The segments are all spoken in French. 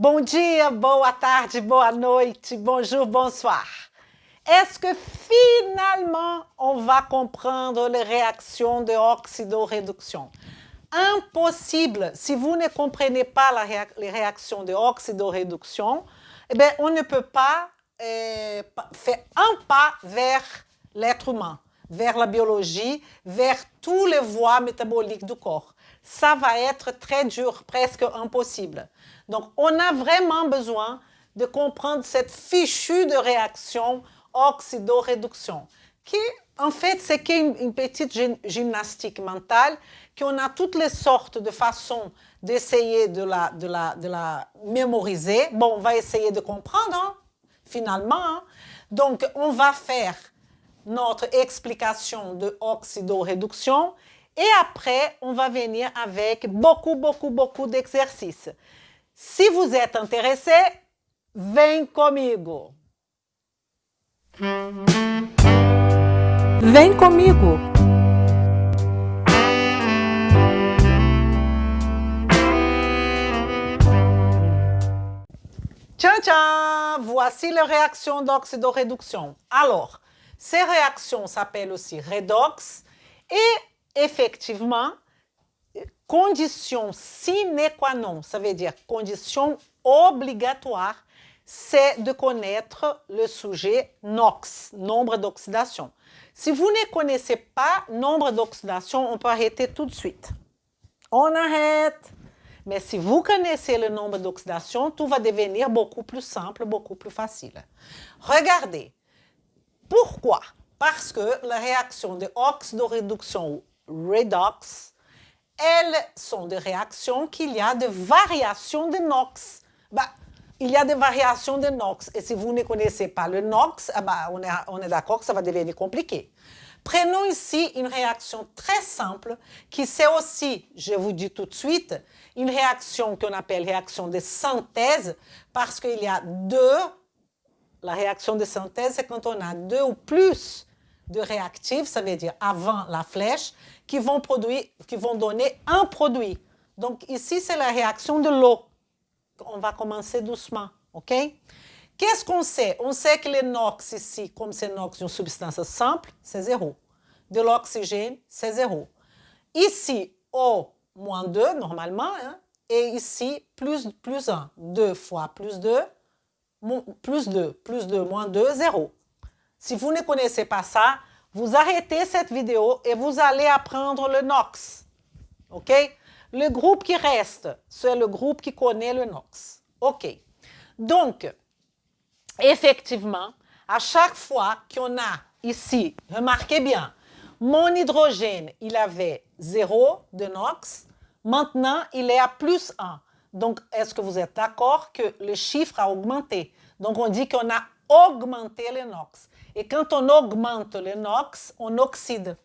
Bom dia, boa tarde, boa noite, bonjour, bonsoir. Est-ce que finalement on va comprendre les réactions de oxydoréduction? Impossible. Si vous ne comprenez pas les réactions de oxydoréduction, eh bien, on ne peut pas faire un pas vers l'être humain, vers la biologie, vers toutes les voies métaboliques du corps. Ça va être très dur, presque impossible. Donc, on a vraiment besoin de comprendre cette fichue de réaction oxydoréduction, qui, en fait, c'est qu'une petite gymnastique mentale, qu'on a toutes les sortes de façons d'essayer de la mémoriser. Bon, on va essayer de comprendre, hein, finalement. Hein. Donc, on va faire notre explication de oxydoréduction et après, on va venir avec beaucoup d'exercices. Si vous êtes intéressé, vem comigo. Vem comigo. Tchan tchan, voici les réactions d'oxydoréduction. Alors, ces réactions s'appellent aussi redox et effectivement, condition sine qua non, ça veut dire condition obligatoire, c'est de connaître le sujet NOx, nombre d'oxydation. Si vous ne connaissez pas nombre d'oxydation, on peut arrêter tout de suite. On arrête. Mais si vous connaissez le nombre d'oxydation, tout va devenir beaucoup plus simple, beaucoup plus facile. Regardez. Pourquoi? Parce que la réaction de oxydoréduction ou redox, elles sont des réactions qu'il y a de variations de NOx. Il y a des variations de NOx. Et si vous ne connaissez pas le NOx, on est d'accord que ça va devenir compliqué. Prenons ici une réaction très simple qui c'est aussi, je vous dis tout de suite, une réaction qu'on appelle réaction de synthèse parce qu'il y a deux. La réaction de synthèse, c'est quand on a deux ou plus de réactifs, ça veut dire avant la flèche, qui vont donner un produit. Donc ici, c'est la réaction de l'eau. On va commencer doucement, ok? Qu'est-ce qu'on sait? On sait que le NOx ici, comme c'est NOx d'une substance simple, c'est 0. De l'oxygène, c'est 0. Ici, O moins 2, normalement, hein, et ici, plus 1. 2 fois plus 2, plus 2, moins 2, 0. Si vous ne connaissez pas ça, vous arrêtez cette vidéo et vous allez apprendre le NOx. OK? Le groupe qui reste, c'est le groupe qui connaît le NOx. OK. Donc, effectivement, à chaque fois qu'on a ici, remarquez bien, mon hydrogène, il avait 0 de NOx. Maintenant, il est à plus 1. Donc, est-ce que vous êtes d'accord que le chiffre a augmenté? Donc, on dit qu'on a augmenté le NOx. Et quand on augmente le NOx, on oxyde.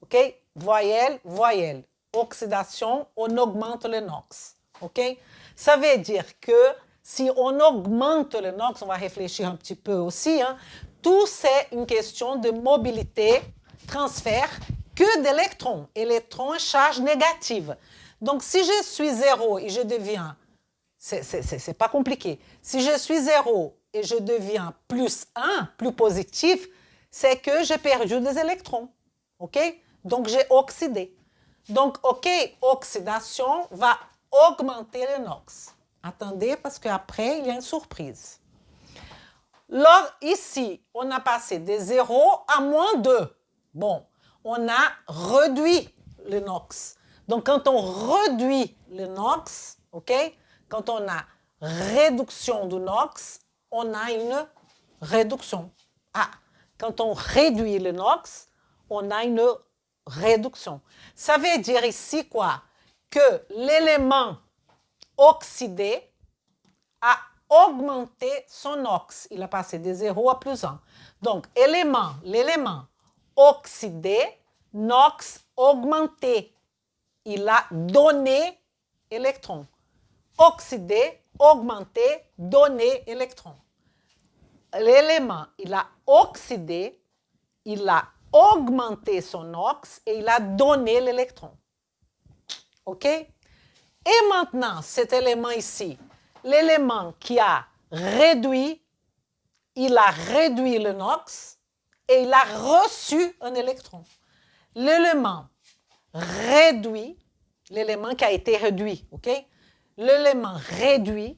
OK? Voyelle, voyelle. Oxydation, on augmente le NOx. OK? Ça veut dire que si on augmente le NOx, on va réfléchir un petit peu aussi, hein, tout c'est une question de mobilité, transfert, que d'électrons. Électrons, charge négative. Donc, si je suis 0 et je deviens, c'est pas compliqué. Si je suis 0 et je deviens plus 1, plus positif, c'est que j'ai perdu des électrons. OK? Donc, j'ai oxydé. Donc, OK, oxydation va augmenter le NOx. Attendez, parce qu'après, il y a une surprise. Ici, on a passé de 0 à moins 2. Bon, on a réduit le NOx. Donc, quand on réduit le NOx, OK, quand on a réduction du NOx, on a une réduction. Quand on réduit le NOx, on a une réduction. Ça veut dire ici quoi? Que l'élément oxydé a augmenté son NOx. Il a passé de 0 à plus 1. Donc, l'élément oxydé, NOx augmenté. Il a donné électron. Oxydé, augmenté, donné électron. L'élément, il a oxydé, il a augmenté son NOx et il a donné l'électron. OK? Et maintenant, cet élément ici, l'élément qui a réduit, il a réduit le NOx et il a reçu un électron. L'élément réduit, l'élément qui a été réduit, ok? L'élément réduit,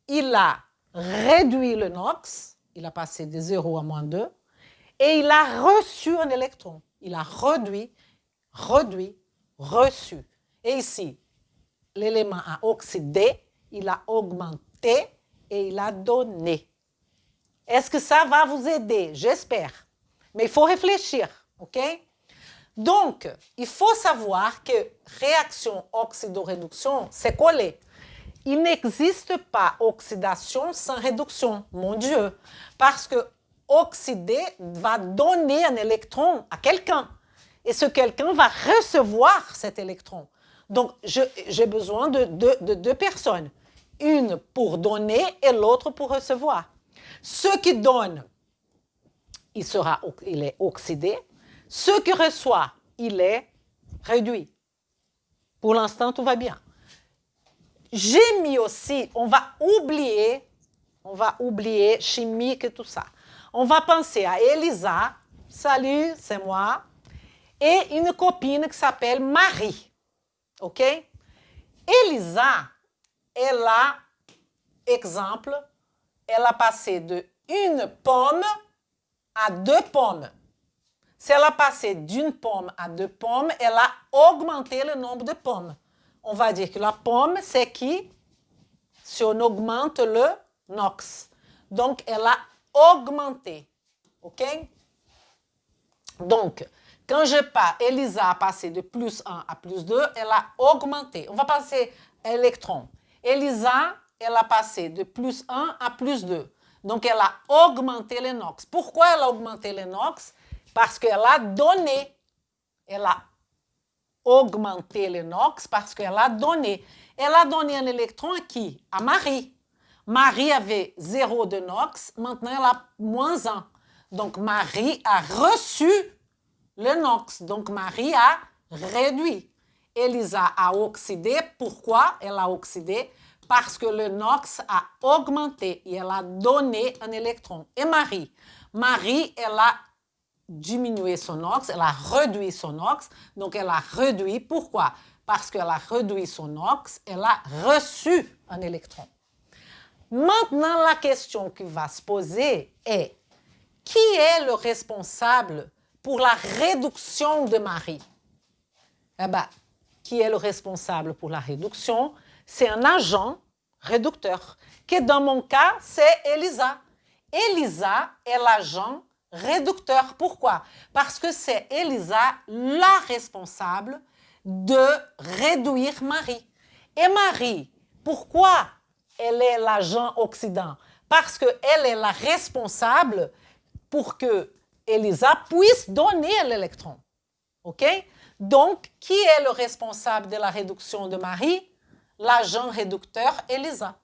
il a réduit le NOx, il a passé de 0 à moins 2, et il a reçu un électron. Il a réduit, reçu. Et ici, l'élément a oxydé, il a augmenté et il a donné. Est-ce que ça va vous aider? J'espère. Mais il faut réfléchir, ok? Donc, il faut savoir que réaction oxydoréduction, c'est collé. Il n'existe pas oxydation sans réduction, mon Dieu, parce que oxyder va donner un électron à quelqu'un. Et ce quelqu'un va recevoir cet électron. Donc, j'ai besoin de deux personnes. Une pour donner et l'autre pour recevoir. Ce qui donne, il est oxydé. Ce qui reçoit, il est réduit. Pour l'instant, tout va bien. J'ai mis aussi, on va oublier chimique et tout ça. On va penser à Elisa, salut, c'est moi, et une copine qui s'appelle Marie. OK? Elisa, elle a, exemple, elle a passé de une pomme à 2 pommes. Si elle a passé d'une pomme à 2 pommes, elle a augmenté le nombre de pommes. On va dire que la pomme, c'est qui? Si on augmente le NOx. Donc, elle a augmenté. OK? Donc, quand je pars, Elisa a passé de plus 1 à plus 2, elle a augmenté. On va passer à électron. Elisa, elle a passé de plus 1 à plus 2. Donc, elle a augmenté le NOx. Pourquoi elle a augmenté le NOx? Parce qu'elle a donné. Elle a augmenté le NOx parce qu'elle a donné. Elle a donné un électron à qui? À Marie. Marie avait 0 de NOx, maintenant elle a moins 1. Donc, Marie a reçu le NOx. Donc, Marie a réduit. Elisa a oxydé. Pourquoi elle a oxydé? Parce que le NOx a augmenté et elle a donné un électron. Et Marie, elle a diminué son NOx, elle a réduit son NOx. Donc, elle a réduit. Pourquoi? Parce qu'elle a réduit son NOx, elle a reçu un électron. Maintenant, la question qui va se poser est, qui est le responsable pour la réduction de Marie? Eh bien, qui est le responsable pour la réduction? C'est un agent réducteur, qui dans mon cas, c'est Elisa. Elisa est l'agent réducteur. Pourquoi? Parce que c'est Elisa la responsable de réduire Marie. Et Marie, pourquoi elle est l'agent oxydant? Parce qu'elle est la responsable pour que Elisa puisse donner l'électron. OK? Donc, qui est le responsable de la réduction de Marie? L'agent réducteur Elisa.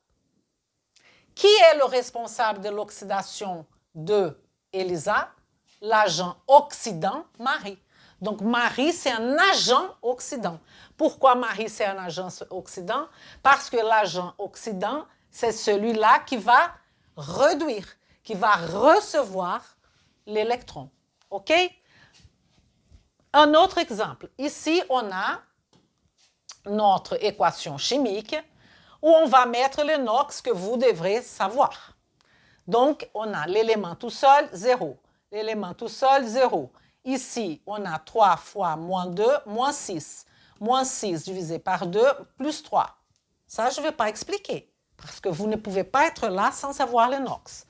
Qui est le responsable de l'oxydation de Elisa? L'agent oxydant Marie. Donc, Marie, c'est un agent oxydant. Pourquoi Marie, c'est un agent oxydant? Parce que l'agent oxydant, c'est celui-là qui va réduire, qui va recevoir l'électron. OK? Un autre exemple. Ici, on a notre équation chimique où on va mettre le NOx que vous devrez savoir. Donc, on a l'élément tout seul, 0. L'élément tout seul, 0. Ici, on a 3 fois moins 2, moins 6. Moins 6 divisé par 2, plus 3. Ça, je ne vais pas expliquer, parce que vous ne pouvez pas être là sans savoir le NOx.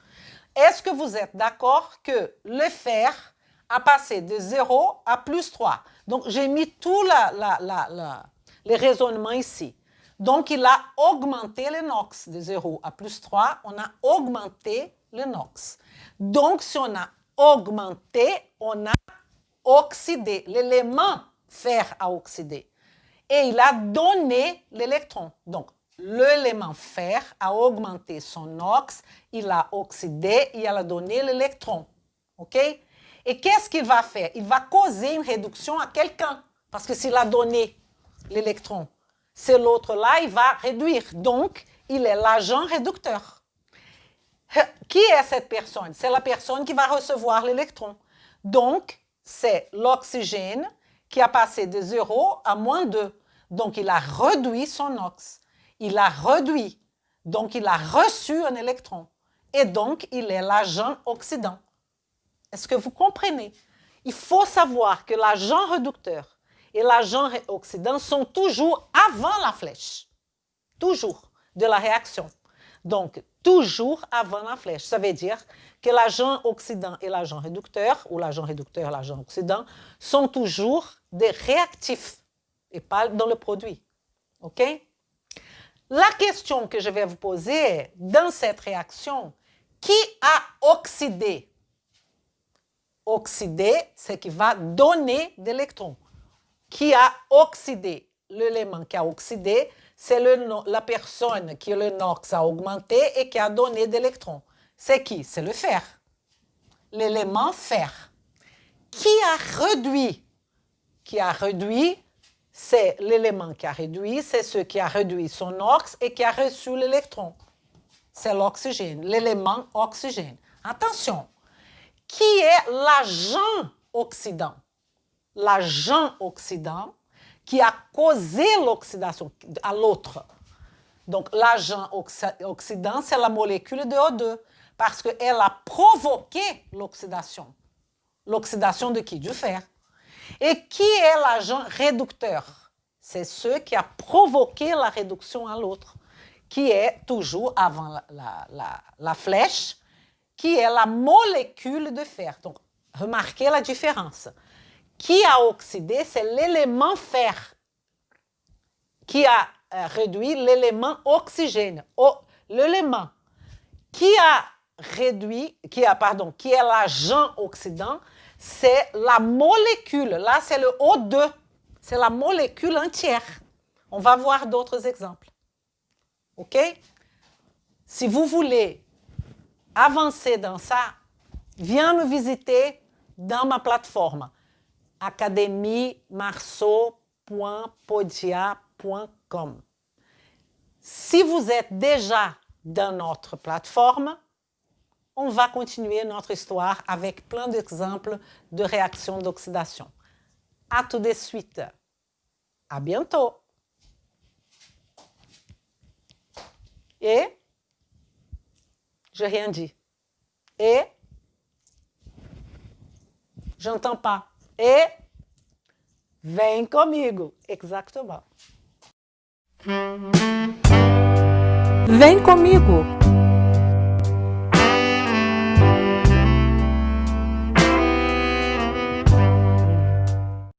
Est-ce que vous êtes d'accord que le fer a passé de 0 à plus 3? Donc, j'ai mis tous les raisonnements ici. Donc, il a augmenté le NOx de 0 à plus 3. On a augmenté le NOx. Donc, si on a augmenté, on a oxydé. L'élément fer a oxydé. Et il a donné l'électron. Donc, l'élément fer a augmenté son NOx, il a oxydé et il a donné l'électron. OK? Et qu'est-ce qu'il va faire? Il va causer une réduction à quelqu'un. Parce que s'il a donné l'électron, c'est l'autre là, il va réduire. Donc, il est l'agent réducteur. Qui est cette personne? C'est la personne qui va recevoir l'électron. Donc, c'est l'oxygène qui a passé de 0 à -2. Donc, il a réduit son ox. Il a réduit. Donc, il a reçu un électron. Et donc, il est l'agent oxydant. Est-ce que vous comprenez? Il faut savoir que l'agent réducteur et l'agent oxydant sont toujours avant la flèche. Toujours, de la réaction. Donc, toujours avant la flèche. Ça veut dire que l'agent oxydant et l'agent réducteur, ou l'agent réducteur et l'agent oxydant, sont toujours des réactifs et pas dans le produit. OK? La question que je vais vous poser est, dans cette réaction, qui a oxydé? Oxydé, c'est qui va donner d'électrons. Qui a oxydé? L'élément qui a oxydé, c'est la personne qui le NOx a augmenté et qui a donné d'électrons. C'est qui? C'est le fer. L'élément fer. Qui a réduit? Qui a réduit, c'est l'élément qui a réduit, c'est ce qui a réduit son ox et qui a reçu l'électron. C'est l'oxygène, l'élément oxygène. Attention, qui est l'agent oxydant? L'agent oxydant qui a causé l'oxydation à l'autre. Donc, l'agent oxydant, c'est la molécule de O2 parce qu'elle a provoqué l'oxydation. L'oxydation de qui? Du fer. Et qui est l'agent réducteur? C'est ce qui a provoqué la réduction à l'autre, qui est toujours avant la flèche, qui est la molécule de fer. Donc, remarquez la différence. Qui a oxydé, c'est l'élément fer qui a réduit l'élément oxygène. L'élément qui est l'agent oxydant, c'est la molécule. Là, c'est le O2. C'est la molécule entière. On va voir d'autres exemples. OK? Si vous voulez avancer dans ça, viens me visiter dans ma plateforme academiemarceau.podia.com. Si vous êtes déjà dans notre plateforme, on va continuer notre histoire avec plein d'exemples de réactions d'oxydation. À tout de suite. À bientôt. Et, j'ai rien dit. Et, j'entends pas. Et, vem comigo. Exactement. Vem comigo.